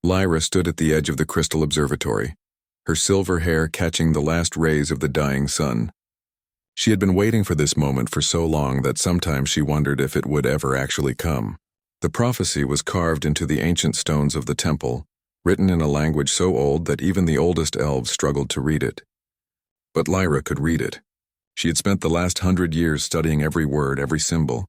Lyra stood at the edge of the crystal observatory, her silver hair catching the last rays of the dying sun. She had been waiting for this moment for so long that sometimes she wondered if it would ever actually come. The prophecy was carved into the ancient stones of the temple, written in a language so old that even the oldest elves struggled to read it. But Lyra could read it. She had spent the last 100 years studying every word, every symbol,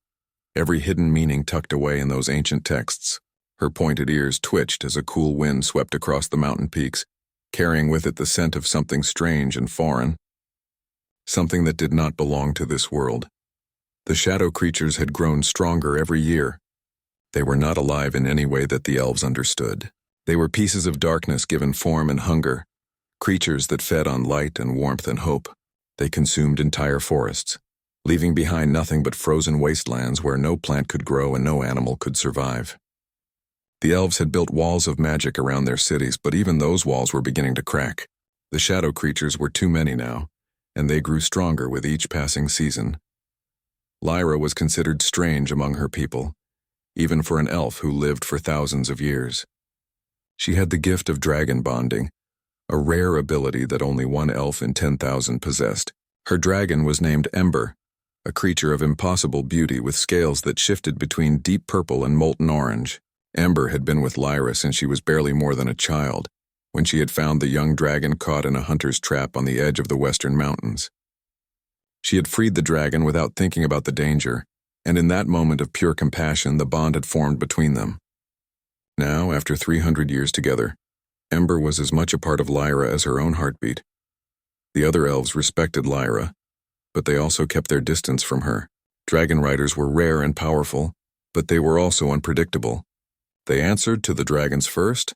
every hidden meaning tucked away in those ancient texts. Her pointed ears twitched as a cool wind swept across the mountain peaks, carrying with it the scent of something strange and foreign, something that did not belong to this world. The shadow creatures had grown stronger every year. They were not alive in any way that the elves understood. They were pieces of darkness given form and hunger, creatures that fed on light and warmth and hope. They consumed entire forests, leaving behind nothing but frozen wastelands where no plant could grow and no animal could survive. The elves had built walls of magic around their cities, but even those walls were beginning to crack. The shadow creatures were too many now, and they grew stronger with each passing season. Lyra was considered strange among her people, even for an elf who lived for thousands of years. She had the gift of dragon bonding, a rare ability that only one elf in 10,000 possessed. Her dragon was named Ember, a creature of impossible beauty with scales that shifted between deep purple and molten orange. Ember had been with Lyra since she was barely more than a child, when she had found the young dragon caught in a hunter's trap on the edge of the western mountains. She had freed the dragon without thinking about the danger, and in that moment of pure compassion the bond had formed between them. Now, after 300 years together, Ember was as much a part of Lyra as her own heartbeat. The other elves respected Lyra, but they also kept their distance from her. Dragon riders were rare and powerful, but they were also unpredictable. They answered to the dragons first,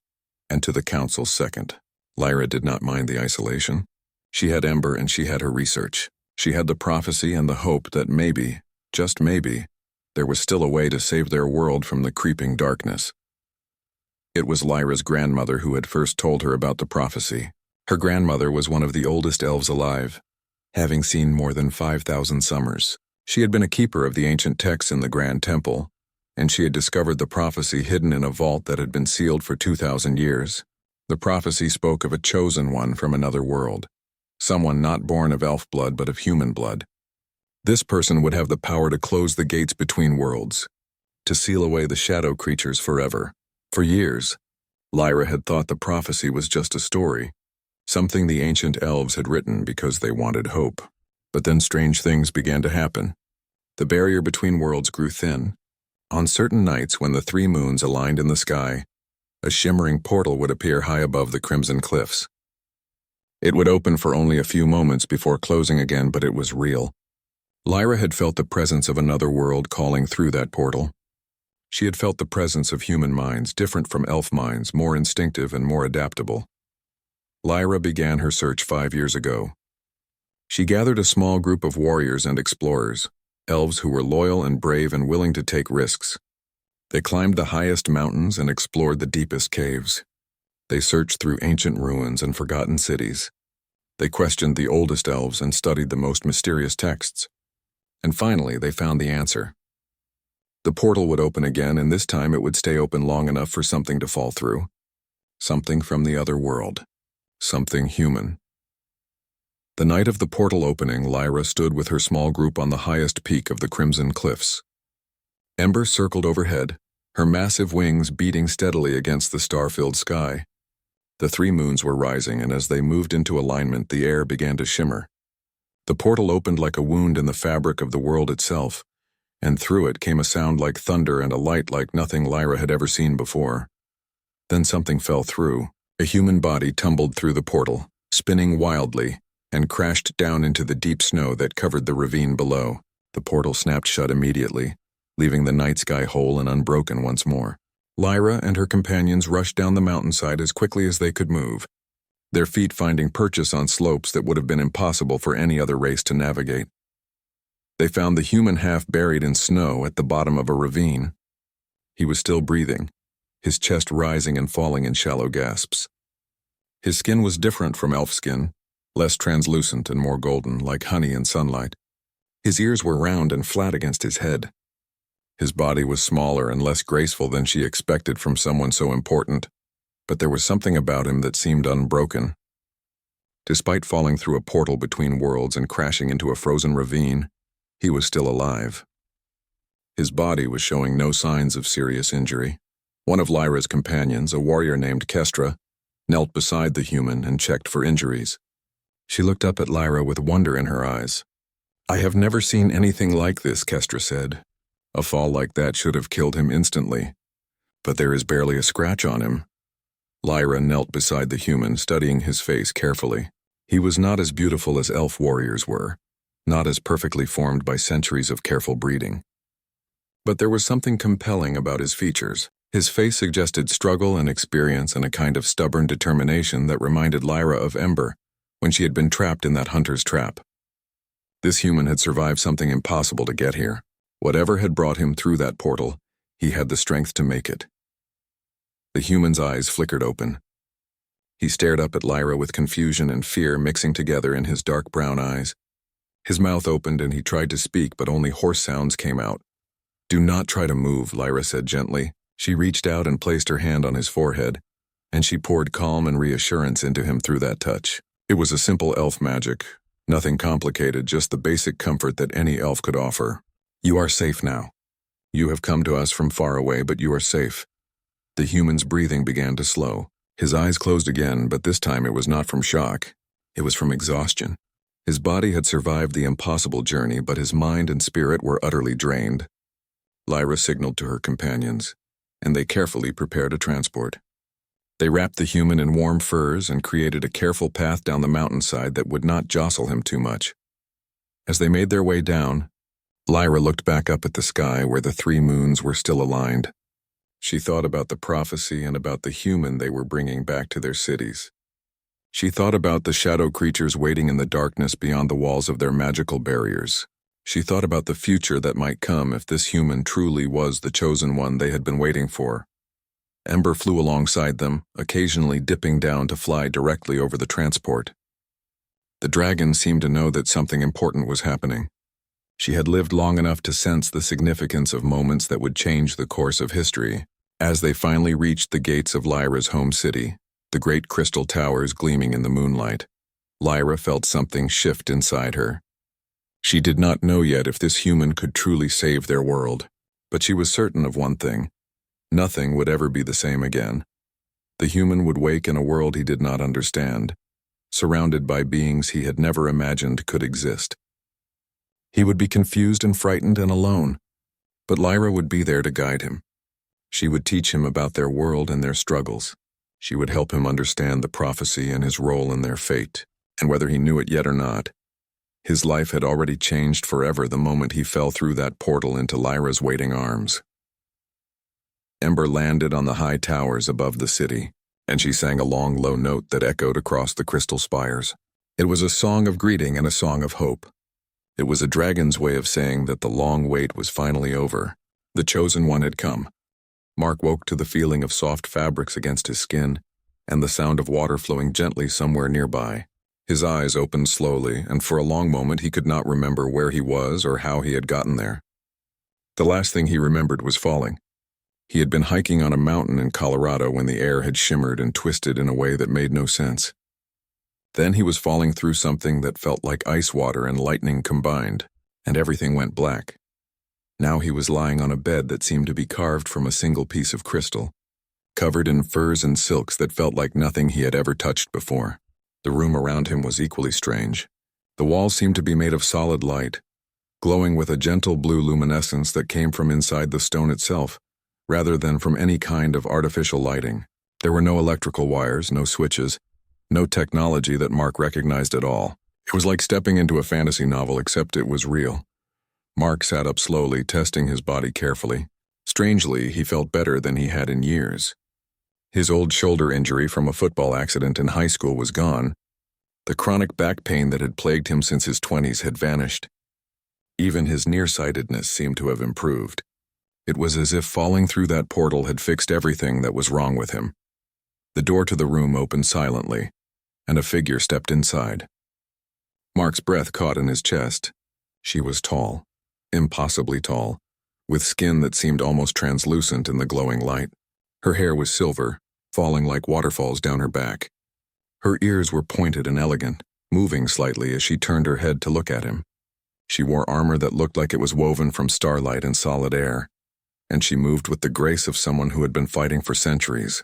and to the council second. Lyra did not mind the isolation. She had Ember and she had her research. She had the prophecy and the hope that maybe, just maybe, there was still a way to save their world from the creeping darkness. It was Lyra's grandmother who had first told her about the prophecy. Her grandmother was one of the oldest elves alive, having seen more than 5,000 summers. She had been a keeper of the ancient texts in the Grand Temple, and she had discovered the prophecy hidden in a vault that had been sealed for 2,000 years. The prophecy spoke of a chosen one from another world, someone not born of elf blood but of human blood. This person would have the power to close the gates between worlds, to seal away the shadow creatures forever. For years, Lyra had thought the prophecy was just a story, something the ancient elves had written because they wanted hope. But then strange things began to happen. The barrier between worlds grew thin. On certain nights when the 3 moons aligned in the sky, a shimmering portal would appear high above the crimson cliffs. It would open for only a few moments before closing again, but it was real. Lyra had felt the presence of another world calling through that portal. She had felt the presence of human minds, different from elf minds, more instinctive and more adaptable. Lyra began her search 5 years ago. She gathered a small group of warriors and explorers, elves who were loyal and brave and willing to take risks. They climbed the highest mountains and explored the deepest caves. They searched through ancient ruins and forgotten cities. They questioned the oldest elves and studied the most mysterious texts. And finally, they found the answer. The portal would open again, and this time it would stay open long enough for something to fall through. Something from the other world. Something human. The night of the portal opening, Lyra stood with her small group on the highest peak of the Crimson Cliffs. Ember circled overhead, her massive wings beating steadily against the star-filled sky. The 3 moons were rising, and as they moved into alignment, the air began to shimmer. The portal opened like a wound in the fabric of the world itself, and through it came a sound like thunder and a light like nothing Lyra had ever seen before. Then something fell through. A human body tumbled through the portal, spinning wildly, and crashed down into the deep snow that covered the ravine below. The portal snapped shut immediately, leaving the night sky whole and unbroken once more. Lyra and her companions rushed down the mountainside as quickly as they could move, their feet finding purchase on slopes that would have been impossible for any other race to navigate. They found the human half buried in snow at the bottom of a ravine. He was still breathing, his chest rising and falling in shallow gasps. His skin was different from elf skin, less translucent and more golden, like honey in sunlight. His ears were round and flat against his head. His body was smaller and less graceful than she expected from someone so important. but there was something about him that seemed unbroken. Despite falling through a portal between worlds and crashing into a frozen ravine, he was still alive. His body was showing no signs of serious injury. One of Lyra's companions, a warrior named Kestra, knelt beside the human and checked for injuries. She looked up at Lyra with wonder in her eyes. "I have never seen anything like this," Kestra said. "A fall like that should have killed him instantly. But there is barely a scratch on him." Lyra knelt beside the human, studying his face carefully. He was not as beautiful as elf warriors were, not as perfectly formed by centuries of careful breeding. But there was something compelling about his features. His face suggested struggle and experience and a kind of stubborn determination that reminded Lyra of Ember when she had been trapped in that hunter's trap. This human had survived something impossible to get here. Whatever had brought him through that portal, he had the strength to make it. The human's eyes flickered open. He stared up at Lyra with confusion and fear mixing together in his dark brown eyes. His mouth opened and he tried to speak, but only hoarse sounds came out. "Do not try to move," Lyra said gently. She reached out and placed her hand on his forehead, and she poured calm and reassurance into him through that touch. It was a simple elf magic, nothing complicated, just the basic comfort that any elf could offer. "You are safe now. You have come to us from far away, but you are safe." The human's breathing began to slow. His eyes closed again, but this time it was not from shock. It was from exhaustion. His body had survived the impossible journey, but his mind and spirit were utterly drained. Lyra signaled to her companions, and they carefully prepared a transport. They wrapped the human in warm furs and created a careful path down the mountainside that would not jostle him too much. As they made their way down, Lyra looked back up at the sky where the 3 moons were still aligned. She thought about the prophecy and about the human they were bringing back to their cities. She thought about the shadow creatures waiting in the darkness beyond the walls of their magical barriers. She thought about the future that might come if this human truly was the chosen one they had been waiting for. Ember flew alongside them, occasionally dipping down to fly directly over the transport. The dragon seemed to know that something important was happening. She had lived long enough to sense the significance of moments that would change the course of history. As they finally reached the gates of Lyra's home city, the great crystal towers gleaming in the moonlight, Lyra felt something shift inside her. She did not know yet if this human could truly save their world, but she was certain of one thing: nothing would ever be the same again. The human would wake in a world he did not understand, surrounded by beings he had never imagined could exist. He would be confused and frightened and alone, but Lyra would be there to guide him. She would teach him about their world and their struggles. She would help him understand the prophecy and his role in their fate, and whether he knew it yet or not, his life had already changed forever the moment he fell through that portal into Lyra's waiting arms. Ember landed on the high towers above the city, and she sang a long, low note that echoed across the crystal spires. It was a song of greeting and a song of hope. It was a dragon's way of saying that the long wait was finally over. The chosen one had come. Mark woke to the feeling of soft fabrics against his skin and the sound of water flowing gently somewhere nearby. His eyes opened slowly, and for a long moment he could not remember where he was or how he had gotten there. The last thing he remembered was falling. He had been hiking on a mountain in Colorado when the air had shimmered and twisted in a way that made no sense. Then he was falling through something that felt like ice water and lightning combined, and everything went black. Now he was lying on a bed that seemed to be carved from a single piece of crystal, covered in furs and silks that felt like nothing he had ever touched before. The room around him was equally strange. The walls seemed to be made of solid light, glowing with a gentle blue luminescence that came from inside the stone itself, rather than from any kind of artificial lighting. There were no electrical wires, no switches, no technology that Mark recognized at all. It was like stepping into a fantasy novel, except it was real. Mark sat up slowly, testing his body carefully. Strangely, he felt better than he had in years. His old shoulder injury from a football accident in high school was gone. The chronic back pain that had plagued him since his 20s had vanished. Even his nearsightedness seemed to have improved. It was as if falling through that portal had fixed everything that was wrong with him. The door to the room opened silently, and a figure stepped inside. Mark's breath caught in his chest. She was tall, impossibly tall, with skin that seemed almost translucent in the glowing light. Her hair was silver, falling like waterfalls down her back. Her ears were pointed and elegant, moving slightly as she turned her head to look at him. She wore armor that looked like it was woven from starlight and solid air, and she moved with the grace of someone who had been fighting for centuries.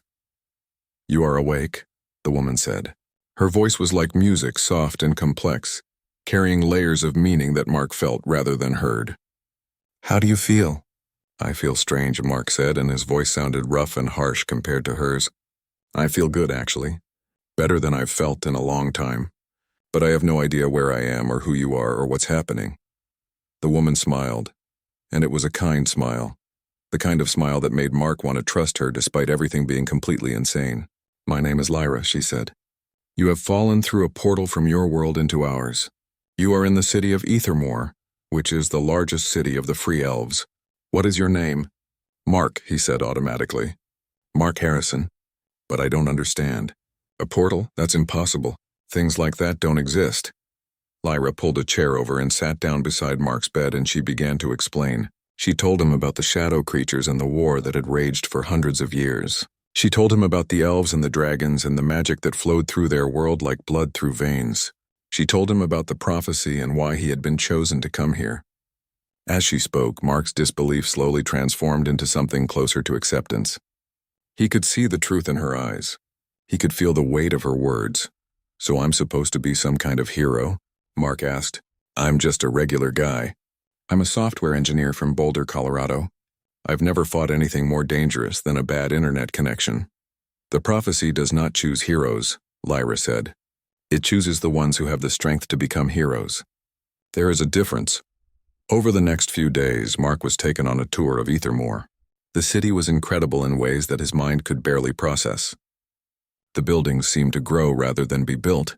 "You are awake," the woman said. Her voice was like music, soft and complex, carrying layers of meaning that Mark felt rather than heard. "How do you feel?" "I feel strange," Mark said, and his voice sounded rough and harsh compared to hers. "I feel good, actually. Better than I've felt in a long time. But I have no idea where I am or who you are or what's happening." The woman smiled, and it was a kind smile, the kind of smile that made Mark want to trust her despite everything being completely insane. "My name is Lyra," she said. "You have fallen through a portal from your world into ours. You are in the city of Ethermore, which is the largest city of the Free Elves. What is your name?" "Mark," he said automatically. "Mark Harrison. But I don't understand. A portal? That's impossible. Things like that don't exist." Lyra pulled a chair over and sat down beside Mark's bed, and she began to explain. She told him about the shadow creatures and the war that had raged for hundreds of years. She told him about the elves and the dragons and the magic that flowed through their world like blood through veins. She told him about the prophecy and why he had been chosen to come here. As she spoke, Mark's disbelief slowly transformed into something closer to acceptance. He could see the truth in her eyes. He could feel the weight of her words. "So I'm supposed to be some kind of hero?" Mark asked. "I'm just a regular guy. I'm a software engineer from Boulder, Colorado. I've never fought anything more dangerous than a bad internet connection." "The prophecy does not choose heroes," Lyra said. "It chooses the ones who have the strength to become heroes. There is a difference." Over the next few days, Mark was taken on a tour of Ethermore. The city was incredible in ways that his mind could barely process. The buildings seemed to grow rather than be built,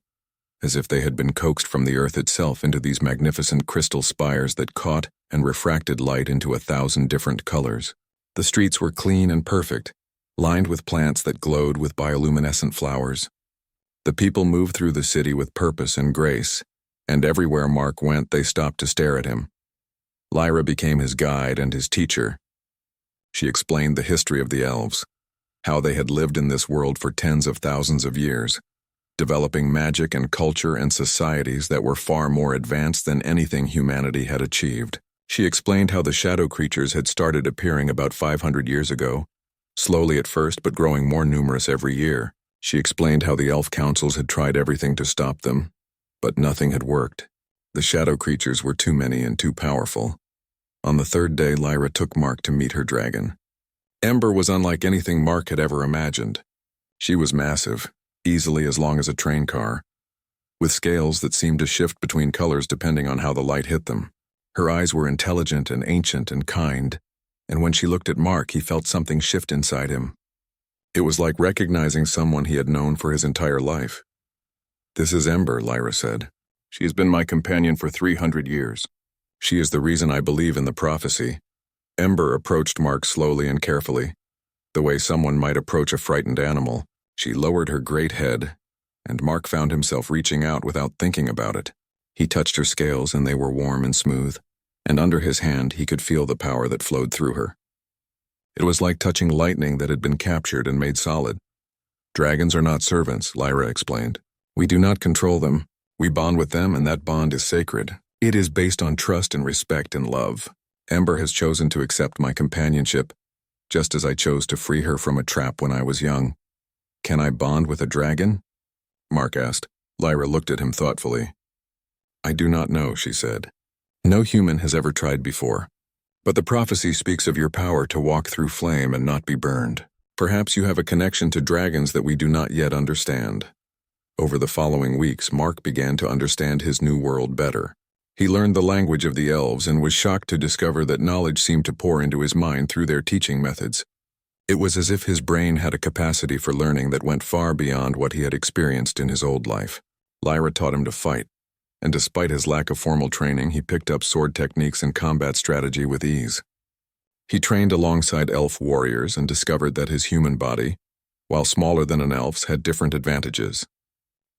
as if they had been coaxed from the earth itself into these magnificent crystal spires that caught and refracted light into 1,000 different colors. The streets were clean and perfect, lined with plants that glowed with bioluminescent flowers. The people moved through the city with purpose and grace, and everywhere Mark went, they stopped to stare at him. Lyra became his guide and his teacher. She explained the history of the elves, how they had lived in this world for tens of thousands of years, developing magic and culture and societies that were far more advanced than anything humanity had achieved. She explained how the shadow creatures had started appearing about 500 years ago, slowly at first but growing more numerous every year. She explained how the elf councils had tried everything to stop them, but nothing had worked. The shadow creatures were too many and too powerful. On the third day, Lyra took Mark to meet her dragon. Ember was unlike anything Mark had ever imagined. She was massive, easily as long as a train car, with scales that seemed to shift between colors depending on how the light hit them. Her eyes were intelligent and ancient and kind, and when she looked at Mark, he felt something shift inside him. It was like recognizing someone he had known for his entire life. "This is Ember," Lyra said. "She has been my companion for 300 years. She is the reason I believe in the prophecy." Ember approached Mark slowly and carefully, the way someone might approach a frightened animal. She lowered her great head, and Mark found himself reaching out without thinking about it. He touched her scales, and they were warm and smooth, and under his hand he could feel the power that flowed through her. It was like touching lightning that had been captured and made solid. "Dragons are not servants," Lyra explained. "We do not control them. We bond with them, and that bond is sacred. It is based on trust and respect and love. Ember has chosen to accept my companionship, just as I chose to free her from a trap when I was young. Can I bond with a dragon?" Mark asked. Lyra looked at him thoughtfully. "I do not know," she said. "No human has ever tried before. But the prophecy speaks of your power to walk through flame and not be burned. Perhaps you have a connection to dragons that we do not yet understand." Over the following weeks, Mark began to understand his new world better. He learned the language of the elves and was shocked to discover that knowledge seemed to pour into his mind through their teaching methods. It was as if his brain had a capacity for learning that went far beyond what he had experienced in his old life. Lyra taught him to fight, and despite his lack of formal training, he picked up sword techniques and combat strategy with ease. He trained alongside elf warriors and discovered that his human body, while smaller than an elf's, had different advantages.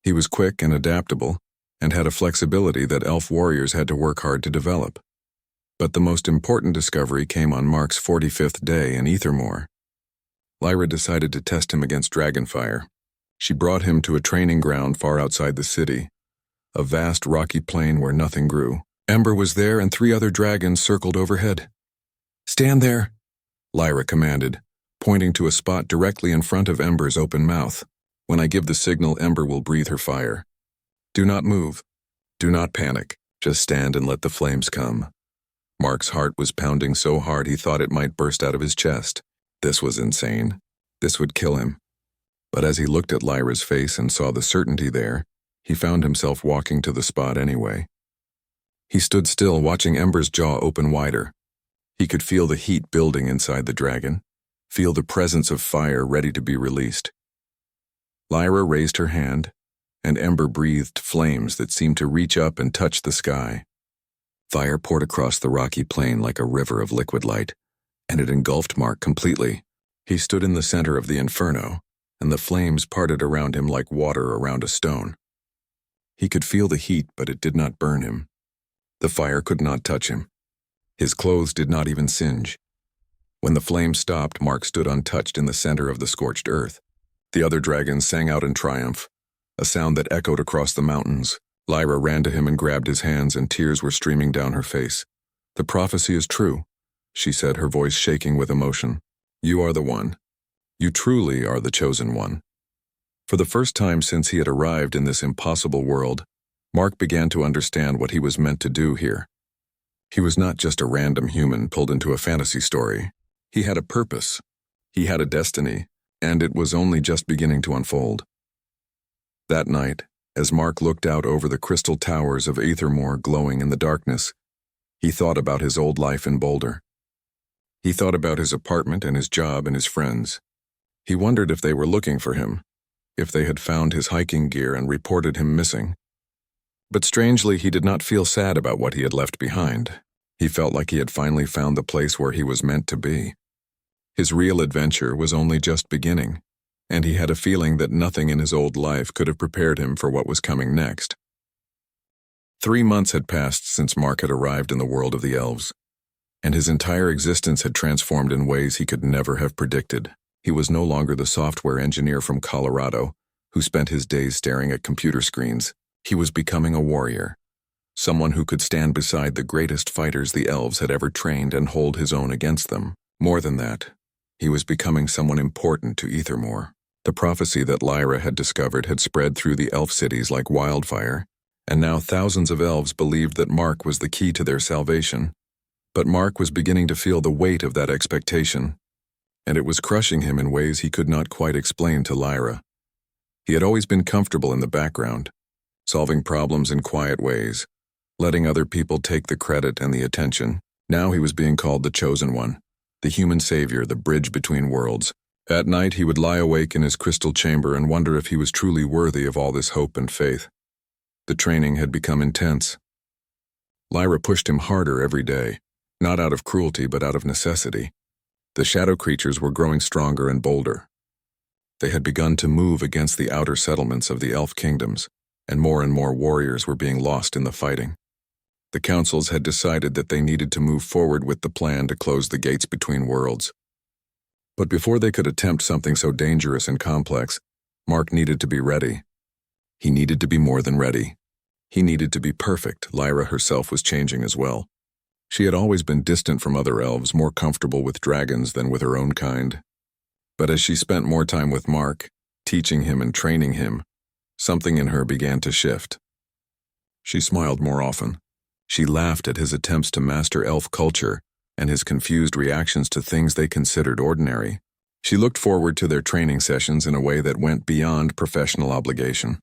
He was quick and adaptable, and had a flexibility that elf warriors had to work hard to develop. But the most important discovery came on Mark's 45th day in Ethermore. Lyra decided to test him against dragonfire. She brought him to a training ground far outside the city, a vast rocky plain where nothing grew. Ember was there and 3 other dragons circled overhead. "Stand there," Lyra commanded, pointing to a spot directly in front of Ember's open mouth. "When I give the signal, Ember will breathe her fire. Do not move. Do not panic. Just stand and let the flames come." Mark's heart was pounding so hard he thought it might burst out of his chest. This was insane. This would kill him. But as he looked at Lyra's face and saw the certainty there, he found himself walking to the spot anyway. He stood still, watching Ember's jaw open wider. He could feel the heat building inside the dragon, feel the presence of fire ready to be released. Lyra raised her hand, and Ember breathed flames that seemed to reach up and touch the sky. Fire poured across the rocky plain like a river of liquid light, and it engulfed Mark completely. He stood in the center of the inferno, and the flames parted around him like water around a stone. He could feel the heat, but it did not burn him. The fire could not touch him. His clothes did not even singe. When the flames stopped, Mark stood untouched in the center of the scorched earth. The other dragons sang out in triumph, a sound that echoed across the mountains. Lyra ran to him and grabbed his hands, and tears were streaming down her face. "The prophecy is true," she said, her voice shaking with emotion. "You are the one. You truly are the chosen one." For the first time since he had arrived in this impossible world, Mark began to understand what he was meant to do here. He was not just a random human pulled into a fantasy story. He had a purpose. He had a destiny, and it was only just beginning to unfold. That night, as Mark looked out over the crystal towers of Aethermore glowing in the darkness, he thought about his old life in Boulder. He thought about his apartment and his job and his friends. He wondered if they were looking for him, if they had found his hiking gear and reported him missing. But strangely, he did not feel sad about what he had left behind. He felt like he had finally found the place where he was meant to be. His real adventure was only just beginning, and he had a feeling that nothing in his old life could have prepared him for what was coming next. 3 months had passed since Mark had arrived in the world of the elves, and his entire existence had transformed in ways he could never have predicted. He was no longer the software engineer from Colorado who spent his days staring at computer screens. He was becoming a warrior, someone who could stand beside the greatest fighters the elves had ever trained and hold his own against them. More than that, he was becoming someone important to Aethermore. The prophecy that Lyra had discovered had spread through the elf cities like wildfire, and now thousands of elves believed that Mark was the key to their salvation. But Mark was beginning to feel the weight of that expectation, and it was crushing him in ways he could not quite explain to Lyra. He had always been comfortable in the background, solving problems in quiet ways, letting other people take the credit and the attention. Now he was being called the Chosen One, the human savior, the bridge between worlds. At night he would lie awake in his crystal chamber and wonder if he was truly worthy of all this hope and faith. The training had become intense. Lyra pushed him harder every day, not out of cruelty but out of necessity. The shadow creatures were growing stronger and bolder. They had begun to move against the outer settlements of the elf kingdoms, and more warriors were being lost in the fighting. The councils had decided that they needed to move forward with the plan to close the gates between worlds. But before they could attempt something so dangerous and complex, Mark needed to be ready. He needed to be more than ready. He needed to be perfect. Lyra herself was changing as well. She had always been distant from other elves, more comfortable with dragons than with her own kind. But as she spent more time with Mark, teaching him and training him, something in her began to shift. She smiled more often. She laughed at his attempts to master elf culture and his confused reactions to things they considered ordinary. She looked forward to their training sessions in a way that went beyond professional obligation.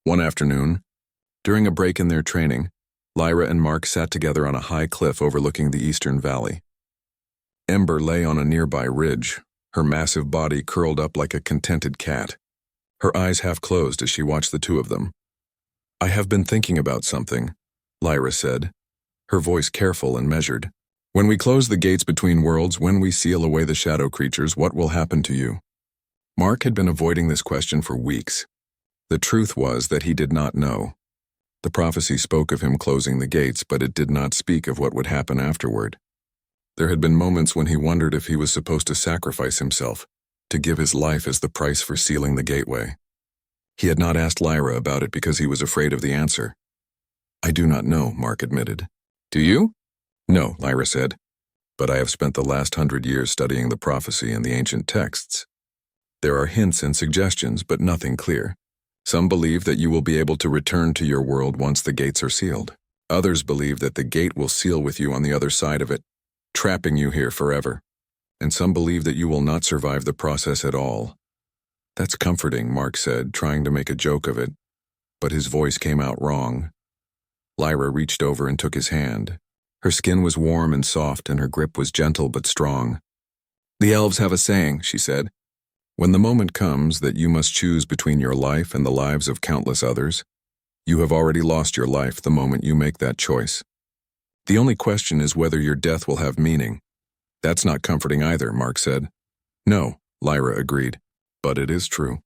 One afternoon, during a break in their training, Lyra and Mark sat together on a high cliff overlooking the eastern valley. Ember lay on a nearby ridge, her massive body curled up like a contented cat. Her eyes half closed as she watched the two of them. "I have been thinking about something," Lyra said, her voice careful and measured. "When we close the gates between worlds, when we seal away the shadow creatures, what will happen to you?" Mark had been avoiding this question for weeks. The truth was that he did not know. The prophecy spoke of him closing the gates, but it did not speak of what would happen afterward. There had been moments when he wondered if he was supposed to sacrifice himself, to give his life as the price for sealing the gateway. He had not asked Lyra about it because he was afraid of the answer. "I do not know," Mark admitted. "Do you?" "No," Lyra said, "but I have spent the last 100 years studying the prophecy and the ancient texts. There are hints and suggestions, but nothing clear. Some believe that you will be able to return to your world once the gates are sealed. Others believe that the gate will seal with you on the other side of it, trapping you here forever. And some believe that you will not survive the process at all." "That's comforting," Mark said, trying to make a joke of it, but his voice came out wrong. Lyra reached over and took his hand. Her skin was warm and soft, and her grip was gentle but strong. "The elves have a saying," she said. "When the moment comes that you must choose between your life and the lives of countless others, you have already lost your life the moment you make that choice. The only question is whether your death will have meaning." "That's not comforting either," Mark said. "No," Lyra agreed, "but it is true."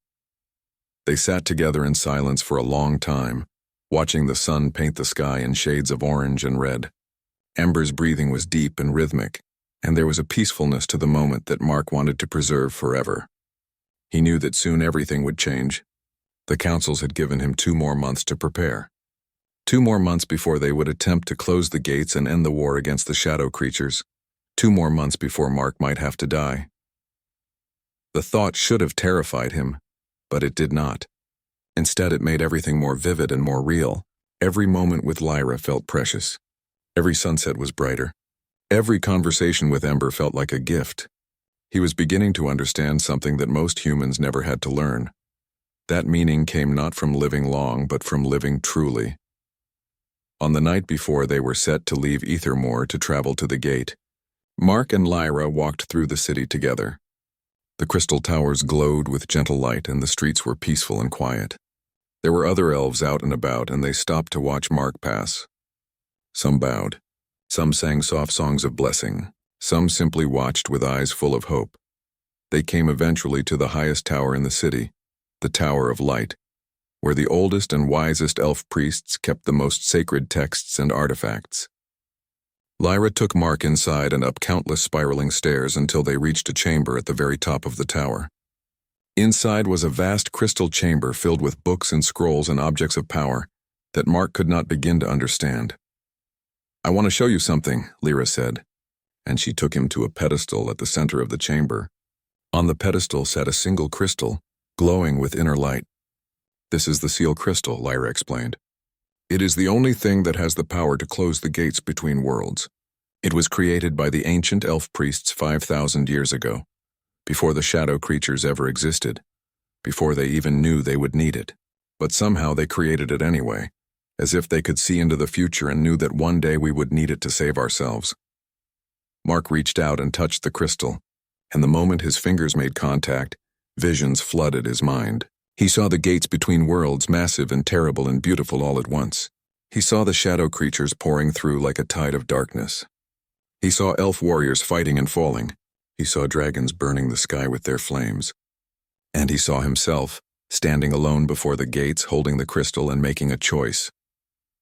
They sat together in silence for a long time, watching the sun paint the sky in shades of orange and red. Ember's breathing was deep and rhythmic, and there was a peacefulness to the moment that Mark wanted to preserve forever. He knew that soon everything would change. The councils had given him 2 more months to prepare. 2 more months before they would attempt to close the gates and end the war against the shadow creatures. 2 more months before Mark might have to die. The thought should have terrified him, but it did not. Instead, it made everything more vivid and more real. Every moment with Lyra felt precious. Every sunset was brighter. Every conversation with Ember felt like a gift. He was beginning to understand something that most humans never had to learn. That meaning came not from living long, but from living truly. On the night before they were set to leave Ethermore to travel to the gate, Mark and Lyra walked through the city together. The crystal towers glowed with gentle light, and the streets were peaceful and quiet. There were other elves out and about, and they stopped to watch Mark pass. Some bowed. Some sang soft songs of blessing. Some simply watched with eyes full of hope. They came eventually to the highest tower in the city, the Tower of Light, where the oldest and wisest elf priests kept the most sacred texts and artifacts. Lyra took Mark inside and up countless spiraling stairs until they reached a chamber at the very top of the tower. Inside was a vast crystal chamber filled with books and scrolls and objects of power that Mark could not begin to understand. "I want to show you something," Lyra said, and she took him to a pedestal at the center of the chamber. On the pedestal sat a single crystal, glowing with inner light. "This is the seal crystal," Lyra explained. "It is the only thing that has the power to close the gates between worlds. It was created by the ancient elf priests 5,000 years ago, before the shadow creatures ever existed, before they even knew they would need it. But somehow they created it anyway, as if they could see into the future and knew that one day we would need it to save ourselves." Mark reached out and touched the crystal, and the moment his fingers made contact, visions flooded his mind. He saw the gates between worlds, massive and terrible and beautiful all at once. He saw the shadow creatures pouring through like a tide of darkness. He saw elf warriors fighting and falling. He saw dragons burning the sky with their flames. And he saw himself, standing alone before the gates, holding the crystal and making a choice.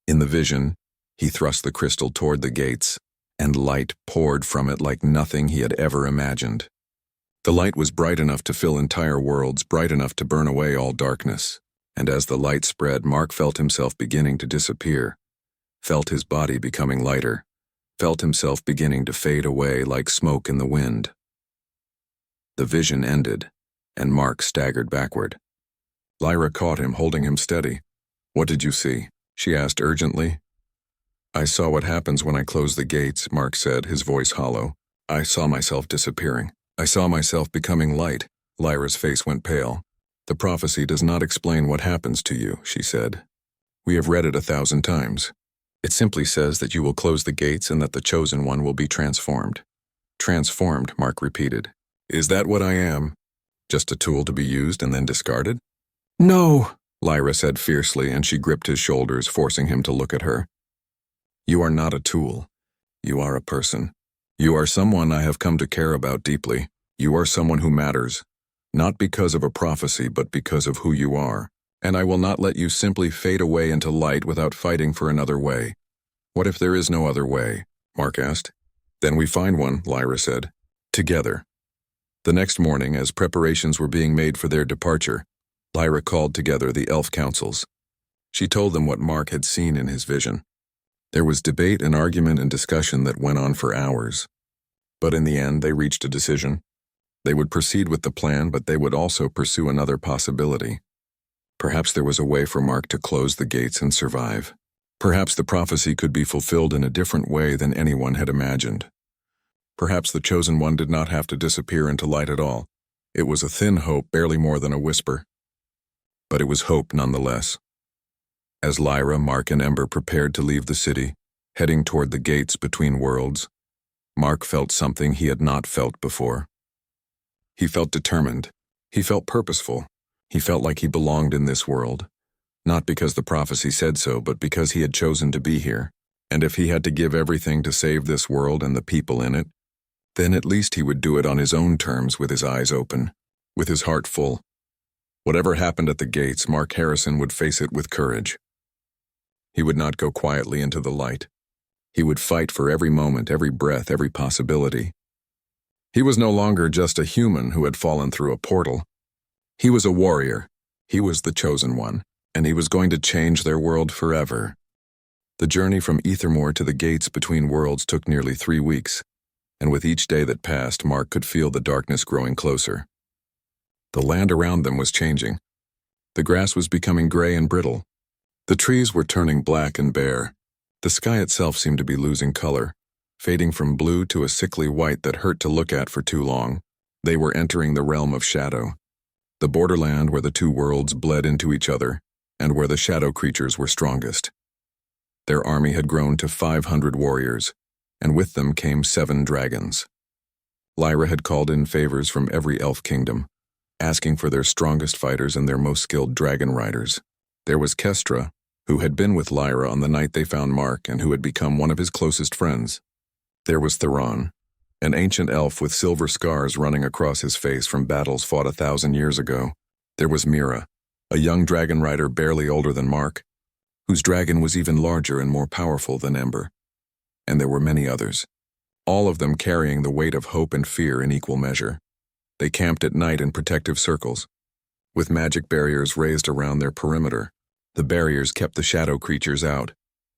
In the vision, he thrust the crystal toward the gates, and light poured from it like nothing he had ever imagined. The light was bright enough to fill entire worlds, bright enough to burn away all darkness. And as the light spread, Mark felt himself beginning to disappear, felt his body becoming lighter, felt himself beginning to fade away like smoke in the wind. The vision ended, and Mark staggered backward. Lyra caught him, holding him steady. "What did you see?" she asked urgently. "I saw what happens when I close the gates," Mark said, his voice hollow. "I saw myself disappearing. I saw myself becoming light." Lyra's face went pale. "The prophecy does not explain what happens to you," she said. "We have read it 1,000 times. It simply says that you will close the gates and that the chosen one will be transformed." "Transformed," Mark repeated. "Is that what I am? Just a tool to be used and then discarded?" "No," Lyra said fiercely, and she gripped his shoulders, forcing him to look at her. "You are not a tool. You are a person. You are someone I have come to care about deeply. You are someone who matters, not because of a prophecy, but because of who you are. And I will not let you simply fade away into light without fighting for another way." "What if there is no other way?" Mark asked. "Then we find one," Lyra said. "Together." The next morning, as preparations were being made for their departure, Lyra called together the elf councils. She told them what Mark had seen in his vision. There was debate and argument and discussion that went on for hours. But in the end, they reached a decision. They would proceed with the plan, but they would also pursue another possibility. Perhaps there was a way for Mark to close the gates and survive. Perhaps the prophecy could be fulfilled in a different way than anyone had imagined. Perhaps the Chosen One did not have to disappear into light at all. It was a thin hope, barely more than a whisper. But it was hope nonetheless. As Lyra, Mark, and Ember prepared to leave the city, heading toward the gates between worlds, Mark felt something he had not felt before. He felt determined. He felt purposeful. He felt like he belonged in this world. Not because the prophecy said so, but because he had chosen to be here. And if he had to give everything to save this world and the people in it, then at least he would do it on his own terms, with his eyes open, with his heart full. Whatever happened at the gates, Mark Harrison would face it with courage. He would not go quietly into the light. He would fight for every moment, every breath, every possibility. He was no longer just a human who had fallen through a portal. He was a warrior. He was the Chosen One, and he was going to change their world forever. The journey from Ethermore to the gates between worlds took nearly 3 weeks, and with each day that passed, Mark could feel the darkness growing closer. The land around them was changing. The grass was becoming gray and brittle. The trees were turning black and bare. The sky itself seemed to be losing color, fading from blue to a sickly white that hurt to look at for too long. They were entering the realm of shadow, the borderland where the two worlds bled into each other, and where the shadow creatures were strongest. Their army had grown to 500 warriors, and with them came 7 dragons. Lyra had called in favors from every elf kingdom, asking for their strongest fighters and their most skilled dragon riders. There was Kestra, who had been with Lyra on the night they found Mark and who had become one of his closest friends. There was Theron, an ancient elf with silver scars running across his face from battles fought 1,000 years ago. There was Mira, a young dragon rider barely older than Mark, whose dragon was even larger and more powerful than Ember. And there were many others, all of them carrying the weight of hope and fear in equal measure. They camped at night in protective circles, with magic barriers raised around their perimeter. The barriers kept the shadow creatures out,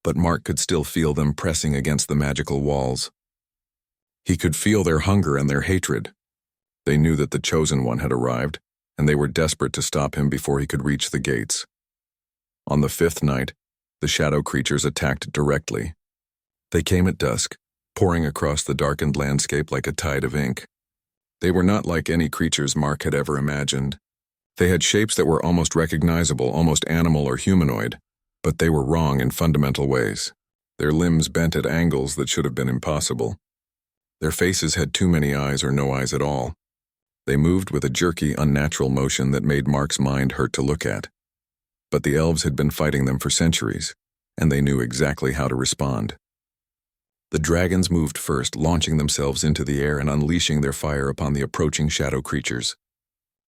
but Mark could still feel them pressing against the magical walls. He could feel their hunger and their hatred. They knew that the Chosen One had arrived, and they were desperate to stop him before he could reach the gates. On the 5th night, the shadow creatures attacked directly. They came at dusk, pouring across the darkened landscape like a tide of ink. They were not like any creatures Mark had ever imagined. They had shapes that were almost recognizable, almost animal or humanoid, but they were wrong in fundamental ways. Their limbs bent at angles that should have been impossible. Their faces had too many eyes or no eyes at all. They moved with a jerky, unnatural motion that made Mark's mind hurt to look at. But the elves had been fighting them for centuries, and they knew exactly how to respond. The dragons moved first, launching themselves into the air and unleashing their fire upon the approaching shadow creatures.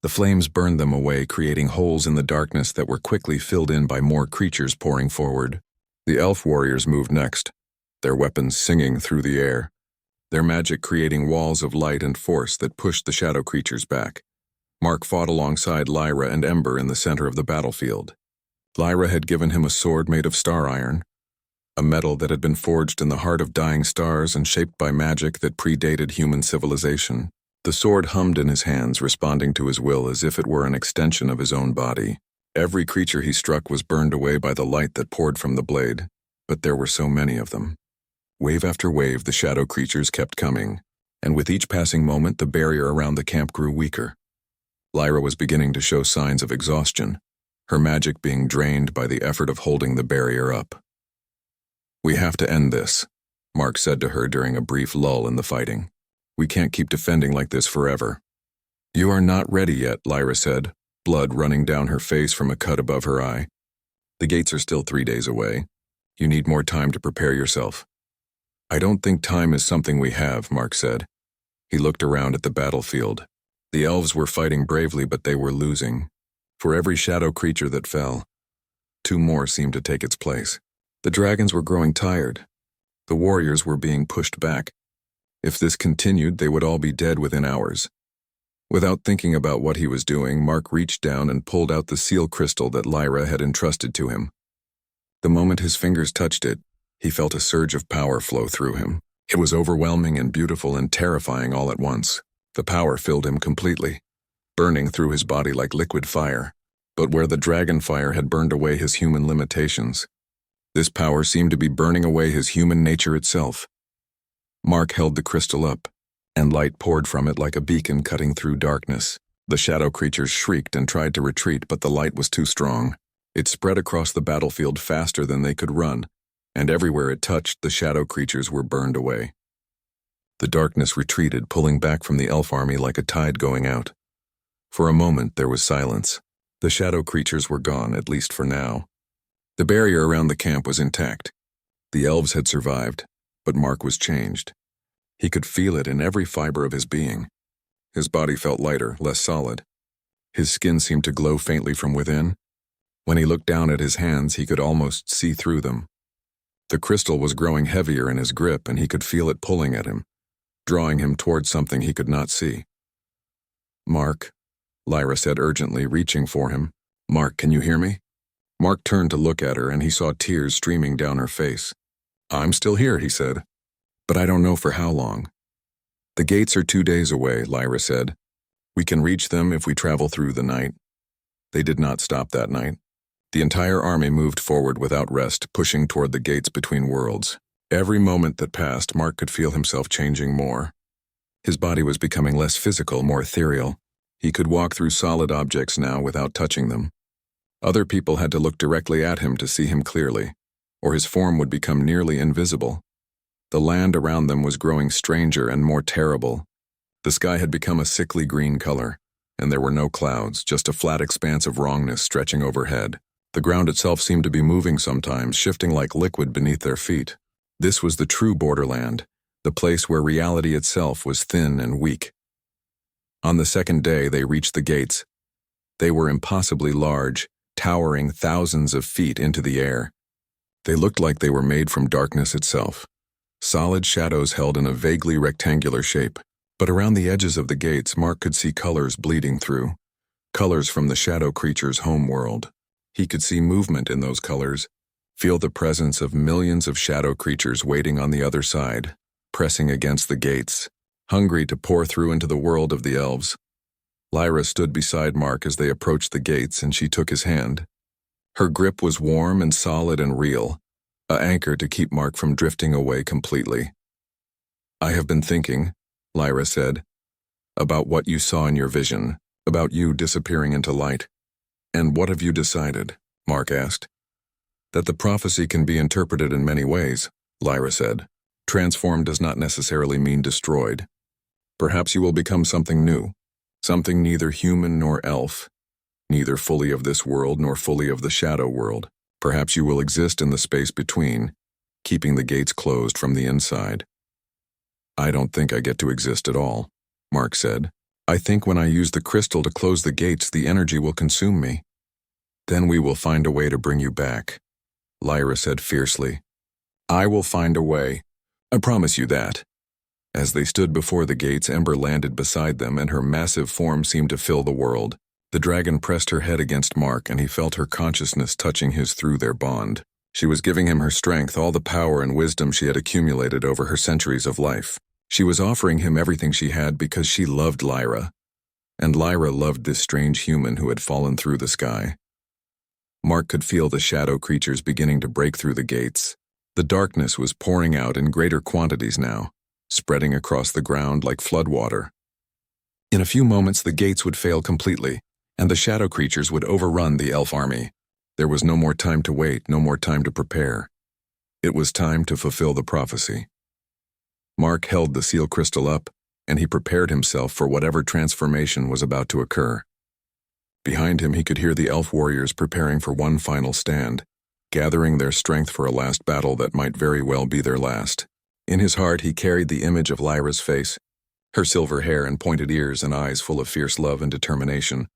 The flames burned them away, creating holes in the darkness that were quickly filled in by more creatures pouring forward. The elf warriors moved next, their weapons singing through the air, their magic creating walls of light and force that pushed the shadow creatures back. Mark fought alongside Lyra and Ember in the center of the battlefield. Lyra had given him a sword made of star iron, a metal that had been forged in the heart of dying stars and shaped by magic that predated human civilization. The sword hummed in his hands, responding to his will as if it were an extension of his own body. Every creature he struck was burned away by the light that poured from the blade, but there were so many of them. Wave after wave, the shadow creatures kept coming, and with each passing moment, the barrier around the camp grew weaker. Lyra was beginning to show signs of exhaustion, her magic being drained by the effort of holding the barrier up. "We have to end this," Mark said to her during a brief lull in the fighting. "We can't keep defending like this forever." "You are not ready yet," Lyra said, blood running down her face from a cut above her eye. "The gates are still 3 days away. You need more time to prepare yourself." "I don't think time is something we have," Mark said. He looked around at the battlefield. The elves were fighting bravely, but they were losing. For every shadow creature that fell, 2 more seemed to take its place. The dragons were growing tired. The warriors were being pushed back. If this continued, they would all be dead within hours. Without thinking about what he was doing, Mark reached down and pulled out the seal crystal that Lyra had entrusted to him. The moment his fingers touched it, he felt a surge of power flow through him. It was overwhelming and beautiful and terrifying all at once. The power filled him completely, burning through his body like liquid fire. But where the dragon fire had burned away his human limitations, this power seemed to be burning away his human nature itself. Mark held the crystal up, and light poured from it like a beacon cutting through darkness. The shadow creatures shrieked and tried to retreat, but the light was too strong. It spread across the battlefield faster than they could run, and everywhere it touched, the shadow creatures were burned away. The darkness retreated, pulling back from the elf army like a tide going out. For a moment, there was silence. The shadow creatures were gone, at least for now. The barrier around the camp was intact. The elves had survived, but Mark was changed. He could feel it in every fiber of his being. His body felt lighter, less solid. His skin seemed to glow faintly from within. When he looked down at his hands, he could almost see through them. The crystal was growing heavier in his grip, and he could feel it pulling at him, drawing him towards something he could not see. "Mark," Lyra said urgently, reaching for him. "Mark, can you hear me?" Mark turned to look at her, and he saw tears streaming down her face. "I'm still here," he said, "but I don't know for how long." "The gates are 2 days away," Lyra said. "We can reach them if we travel through the night." They did not stop that night. The entire army moved forward without rest, pushing toward the gates between worlds. Every moment that passed, Mark could feel himself changing more. His body was becoming less physical, more ethereal. He could walk through solid objects now without touching them. Other people had to look directly at him to see him clearly, or his form would become nearly invisible. The land around them was growing stranger and more terrible. The sky had become a sickly green color, and there were no clouds, just a flat expanse of wrongness stretching overhead. The ground itself seemed to be moving sometimes, shifting like liquid beneath their feet. This was the true borderland, the place where reality itself was thin and weak. On the second day, they reached the gates. They were impossibly large, towering thousands of feet into the air. They looked like they were made from darkness itself. Solid shadows held in a vaguely rectangular shape. But around the edges of the gates, Mark could see colors bleeding through. Colors from the shadow creature's home world. He could see movement in those colors, feel the presence of millions of shadow creatures waiting on the other side, pressing against the gates, hungry to pour through into the world of the elves. Lyra stood beside Mark as they approached the gates, and she took his hand. Her grip was warm and solid and real, an anchor to keep Mark from drifting away completely. "I have been thinking," Lyra said, "about what you saw in your vision, about you disappearing into light." "And what have you decided?" Mark asked. "That the prophecy can be interpreted in many ways," Lyra said. "Transformed does not necessarily mean destroyed. Perhaps you will become something new, something neither human nor elf, neither fully of this world nor fully of the shadow world. Perhaps you will exist in the space between, keeping the gates closed from the inside." "I don't think I get to exist at all," Mark said. "I think when I use the crystal to close the gates, the energy will consume me. Then we will find a way to bring you back," Lyra said fiercely. "I will find a way. I promise you that." As they stood before the gates, Ember landed beside them, and her massive form seemed to fill the world. The dragon pressed her head against Mark, and he felt her consciousness touching his through their bond. She was giving him her strength, all the power and wisdom she had accumulated over her centuries of life. She was offering him everything she had because she loved Lyra, and Lyra loved this strange human who had fallen through the sky. Mark could feel the shadow creatures beginning to break through the gates. The darkness was pouring out in greater quantities now, spreading across the ground like floodwater. In a few moments, the gates would fail completely, and the shadow creatures would overrun the elf army. There was no more time to wait, no more time to prepare. It was time to fulfill the prophecy. Mark held the seal crystal up, and he prepared himself for whatever transformation was about to occur. Behind him, he could hear the elf warriors preparing for one final stand, gathering their strength for a last battle that might very well be their last. In his heart, he carried the image of Lyra's face, her silver hair and pointed ears and eyes full of fierce love and determination.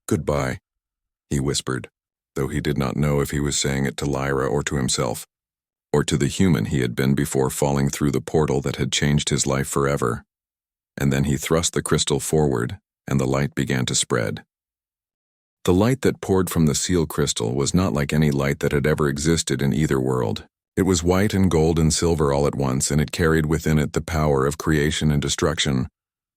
"Goodbye," he whispered, though he did not know if he was saying it to Lyra or to himself, or to the human he had been before falling through the portal that had changed his life forever. And then he thrust the crystal forward, and the light began to spread. The light that poured from the seal crystal was not like any light that had ever existed in either world. It was white and gold and silver all at once, and it carried within it the power of creation and destruction,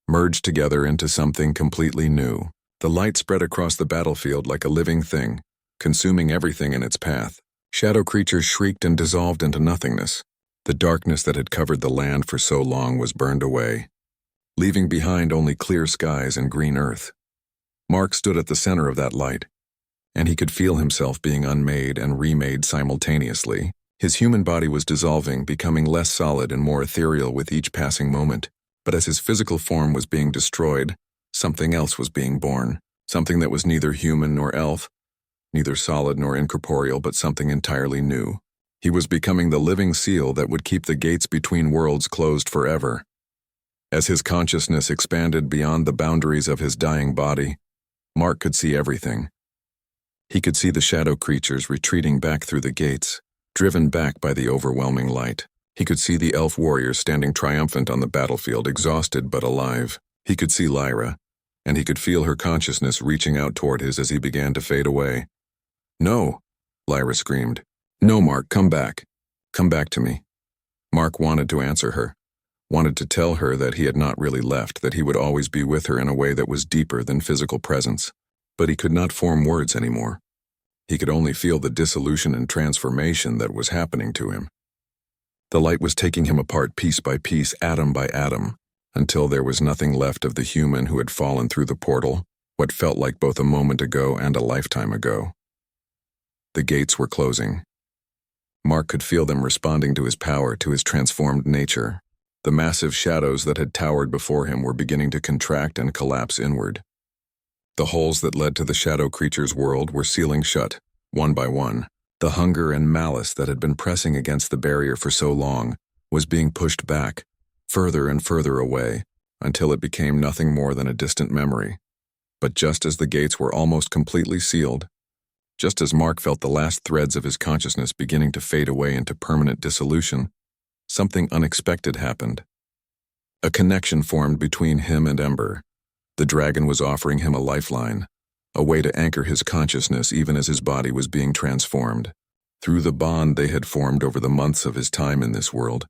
merged together into something completely new. The light spread across the battlefield like a living thing, consuming everything in its path. Shadow creatures shrieked and dissolved into nothingness. The darkness that had covered the land for so long was burned away, leaving behind only clear skies and green earth. Mark stood at the center of that light, and he could feel himself being unmade and remade simultaneously. His human body was dissolving, becoming less solid and more ethereal with each passing moment. But as his physical form was being destroyed, something else was being born, something that was neither human nor elf, neither solid nor incorporeal, but something entirely new. He was becoming the living seal that would keep the gates between worlds closed forever. As his consciousness expanded beyond the boundaries of his dying body, Mark could see everything. He could see the shadow creatures retreating back through the gates, driven back by the overwhelming light. He could see the elf warriors standing triumphant on the battlefield, exhausted but alive. He could see Lyra, and he could feel her consciousness reaching out toward his as he began to fade away. "No!" Lyra screamed. "No, Mark, come back. Come back to me." Mark wanted to answer her, wanted to tell her that he had not really left, that he would always be with her in a way that was deeper than physical presence. But he could not form words anymore. He could only feel the dissolution and transformation that was happening to him. The light was taking him apart piece by piece, atom by atom, until there was nothing left of the human who had fallen through the portal, what felt like both a moment ago and a lifetime ago. The gates were closing. Mark could feel them responding to his power, to his transformed nature. The massive shadows that had towered before him were beginning to contract and collapse inward. The holes that led to the shadow creature's world were sealing shut, one by one. The hunger and malice that had been pressing against the barrier for so long was being pushed back, further and further away, until it became nothing more than a distant memory. But just as the gates were almost completely sealed, just as Mark felt the last threads of his consciousness beginning to fade away into permanent dissolution, something unexpected happened. A connection formed between him and Ember. The dragon was offering him a lifeline, a way to anchor his consciousness even as his body was being transformed. Through the bond they had formed over the months of his time in this world,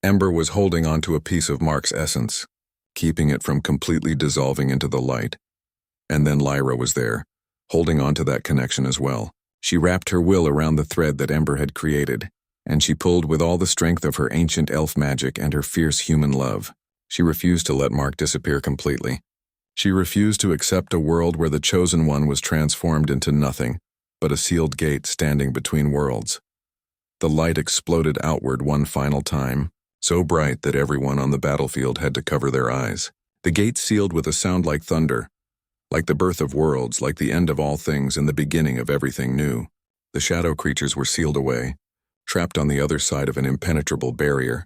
Ember was holding onto a piece of Mark's essence, keeping it from completely dissolving into the light. And then Lyra was there, holding onto that connection as well. She wrapped her will around the thread that Ember had created, and she pulled with all the strength of her ancient elf magic and her fierce human love. She refused to let Mark disappear completely. She refused to accept a world where the chosen one was transformed into nothing but a sealed gate standing between worlds. The light exploded outward one final time, so bright that everyone on the battlefield had to cover their eyes. The gate sealed with a sound like thunder, like the birth of worlds, like the end of all things and the beginning of everything new. The shadow creatures were sealed away, trapped on the other side of an impenetrable barrier,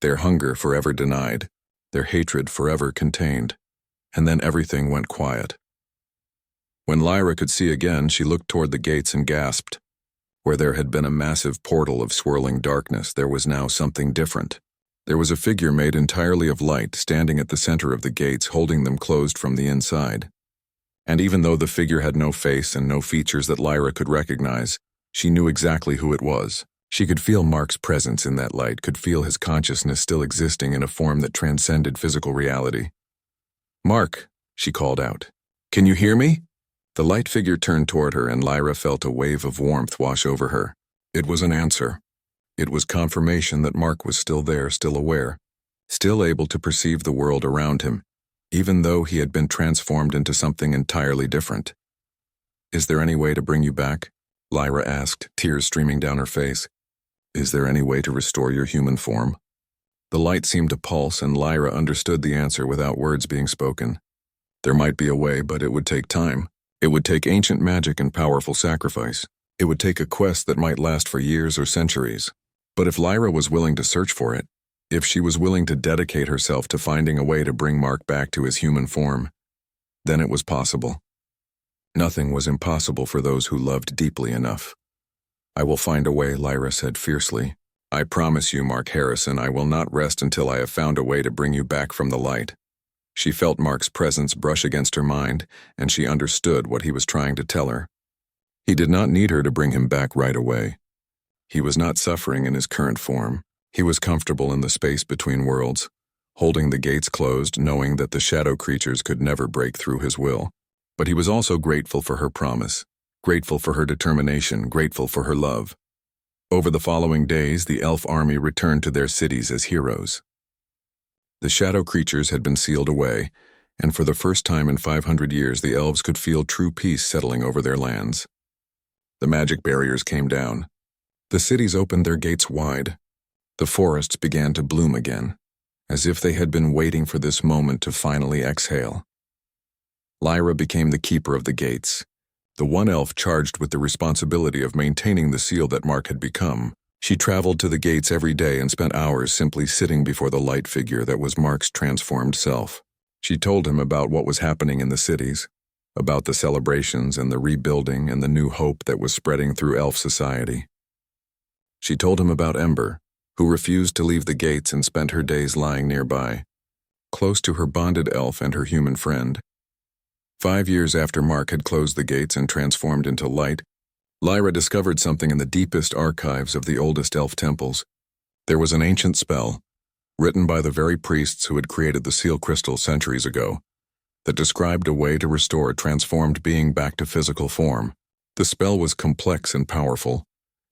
their hunger forever denied, their hatred forever contained. And then everything went quiet. When Lyra could see again, she looked toward the gates and gasped. Where there had been a massive portal of swirling darkness, there was now something different. There was a figure made entirely of light standing at the center of the gates, holding them closed from the inside. And even though the figure had no face and no features that Lyra could recognize, she knew exactly who it was. She could feel Mark's presence in that light, could feel his consciousness still existing in a form that transcended physical reality. "Mark," she called out. "Can you hear me?" The light figure turned toward her, and Lyra felt a wave of warmth wash over her. It was an answer. It was confirmation that Mark was still there, still aware, still able to perceive the world around him, even though he had been transformed into something entirely different. "Is there any way to bring you back?" Lyra asked, tears streaming down her face. "Is there any way to restore your human form?" The light seemed to pulse, and Lyra understood the answer without words being spoken. There might be a way, but it would take time. It would take ancient magic and powerful sacrifice. It would take a quest that might last for years or centuries. But if Lyra was willing to search for it, if she was willing to dedicate herself to finding a way to bring Mark back to his human form, then it was possible. Nothing was impossible for those who loved deeply enough. "I will find a way," Lyra said fiercely. "I promise you, Mark Harrison, I will not rest until I have found a way to bring you back from the light." She felt Mark's presence brush against her mind, and she understood what he was trying to tell her. He did not need her to bring him back right away. He was not suffering in his current form. He was comfortable in the space between worlds, holding the gates closed, knowing that the shadow creatures could never break through his will. But he was also grateful for her promise, grateful for her determination, grateful for her love. Over the following days, the elf army returned to their cities as heroes. The shadow creatures had been sealed away, and for the first time in 500 years the elves could feel true peace settling over their lands. The magic barriers came down. The cities opened their gates wide. The forests began to bloom again, as if they had been waiting for this moment to finally exhale. Lyra became the keeper of the gates, the one elf charged with the responsibility of maintaining the seal that Mark had become. She traveled to the gates every day and spent hours simply sitting before the light figure that was Mark's transformed self. She told him about what was happening in the cities, about the celebrations and the rebuilding and the new hope that was spreading through elf society. She told him about Ember, who refused to leave the gates and spent her days lying nearby, close to her bonded elf and her human friend. 5 years after Mark had closed the gates and transformed into light, Lyra discovered something in the deepest archives of the oldest elf temples. There was an ancient spell, written by the very priests who had created the seal crystal centuries ago, that described a way to restore a transformed being back to physical form. The spell was complex and powerful,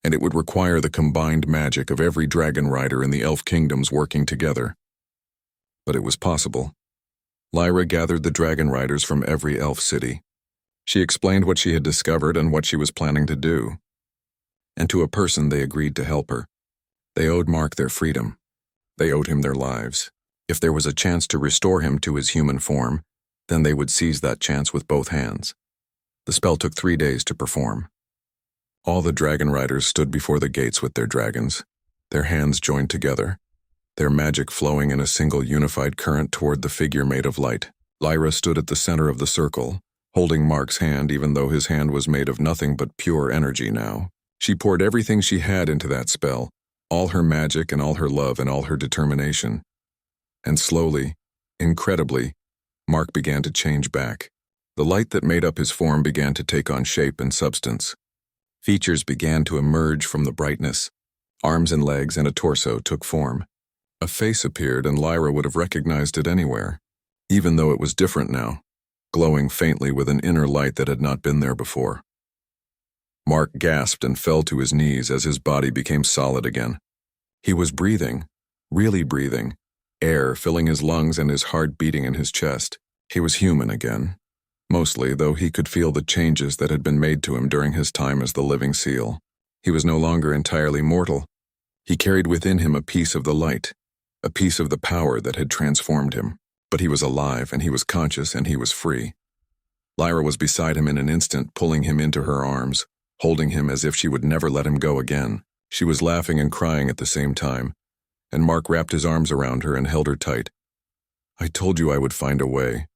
and it would require the combined magic of every dragon rider in the elf kingdoms working together. But it was possible. Lyra gathered the dragon riders from every elf city. She explained what she had discovered and what she was planning to do. And to a person they agreed to help her. They owed Mark their freedom. They owed him their lives. If there was a chance to restore him to his human form, then they would seize that chance with both hands. The spell took 3 days to perform. All the dragon riders stood before the gates with their dragons, their hands joined together, their magic flowing in a single unified current toward the figure made of light. Lyra stood at the center of the circle, holding Mark's hand even though his hand was made of nothing but pure energy now. She poured everything she had into that spell, all her magic and all her love and all her determination. And slowly, incredibly, Mark began to change back. The light that made up his form began to take on shape and substance. Features began to emerge from the brightness. Arms and legs and a torso took form. A face appeared and Lyra would have recognized it anywhere, even though it was different now, glowing faintly with an inner light that had not been there before. Mark gasped and fell to his knees as his body became solid again. He was breathing, really breathing, air filling his lungs and his heart beating in his chest. He was human again, mostly, though he could feel the changes that had been made to him during his time as the living seal. He was no longer entirely mortal. He carried within him a piece of the light, a piece of the power that had transformed him. But he was alive, and he was conscious, and he was free. Lyra was beside him in an instant, pulling him into her arms, holding him as if she would never let him go again. She was laughing and crying at the same time, and Mark wrapped his arms around her and held her tight. "I told you I would find a way,"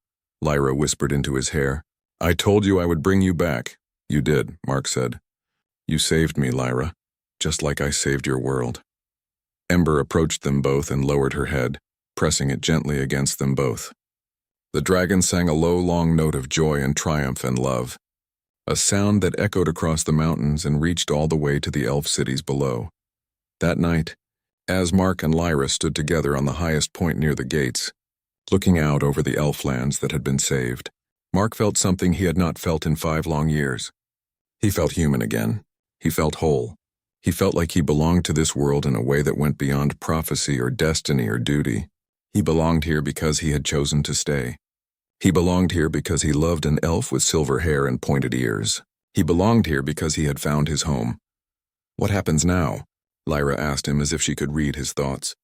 Lyra whispered into his hair. "I told you I would bring you back." "You did," Mark said. "You saved me, Lyra, just like I saved your world." Ember approached them both and lowered her head, pressing it gently against them both. The dragon sang a low, long note of joy and triumph and love, a sound that echoed across the mountains and reached all the way to the elf cities below. That night, as Mark and Lyra stood together on the highest point near the gates, looking out over the elf lands that had been saved, Mark felt something he had not felt in 5 long years. He felt human again. He felt whole. He felt like he belonged to this world in a way that went beyond prophecy or destiny or duty. He belonged here because he had chosen to stay. He belonged here because he loved an elf with silver hair and pointed ears. He belonged here because he had found his home. "What happens now?" Lyra asked him as if she could read his thoughts.